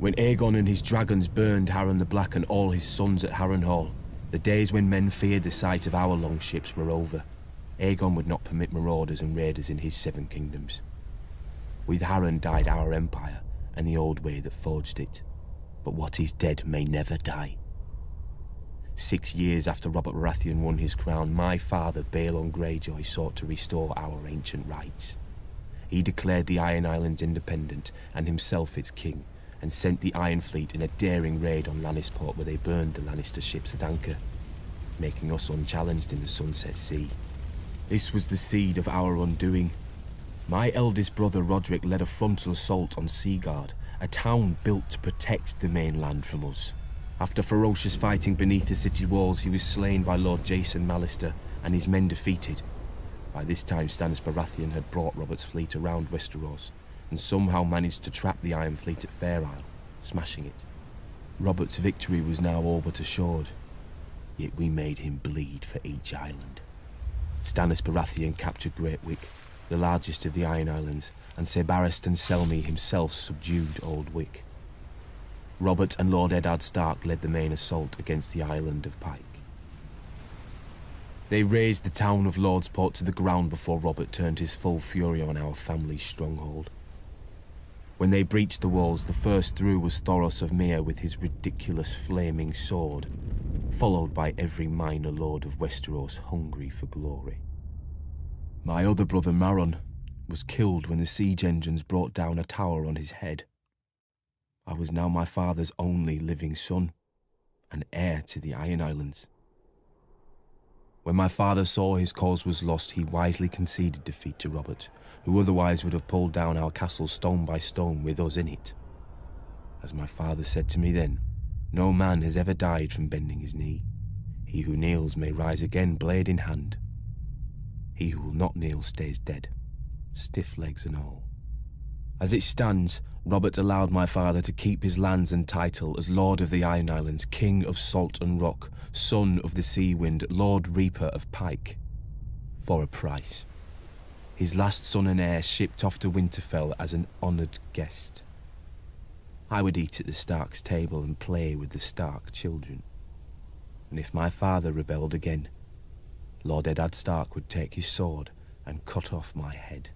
When Aegon and his dragons burned Harren the Black and all his sons at Harrenhal, the days when men feared the sight of our longships were over. Aegon would not permit marauders and raiders in his 7 kingdoms. With Harren died our empire and the old way that forged it. But what is dead may never die. 6 years after Robert Baratheon won his crown, my father, Balon Greyjoy, sought to restore our ancient rights. He declared the Iron Islands independent and himself its king, and sent the Iron Fleet in a daring raid on Lannisport where they burned the Lannister ships at anchor, making us unchallenged in the Sunset Sea. This was the seed of our undoing. My eldest brother Roderick led a frontal assault on Seaguard, a town built to protect the mainland from us. After ferocious fighting beneath the city walls, he was slain by Lord Jason Mallister and his men defeated. By this time, Stannis Baratheon had brought Robert's fleet around Westeros and somehow managed to trap the Iron Fleet at Fair Isle, smashing it. Robert's victory was now all but assured, yet we made him bleed for each island. Stannis Baratheon captured Great Wick, the largest of the Iron Islands, and Ser Barristan Selmy himself subdued Old Wick. Robert and Lord Eddard Stark led the main assault against the island of Pike. They razed the town of Lordsport to the ground before Robert turned his full fury on our family's stronghold. When they breached the walls, the first through was Thoros of Myr with his ridiculous flaming sword, followed by every minor lord of Westeros hungry for glory. My other brother Maron was killed when the siege engines brought down a tower on his head. I was now my father's only living son, and heir to the Iron Islands. When my father saw his cause was lost, he wisely conceded defeat to Robert, who otherwise would have pulled down our castle stone by stone with us in it. As my father said to me then, no man has ever died from bending his knee. He who kneels may rise again, blade in hand. He who will not kneel stays dead, stiff legs and all. As it stands, Robert allowed my father to keep his lands and title as Lord of the Iron Islands, King of Salt and Rock, Son of the Sea Wind, Lord Reaper of Pike, for a price. His last son and heir shipped off to Winterfell as an honoured guest. I would eat at the Stark's table and play with the Stark children. And if my father rebelled again, Lord Eddard Stark would take his sword and cut off my head.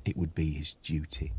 It would be his duty.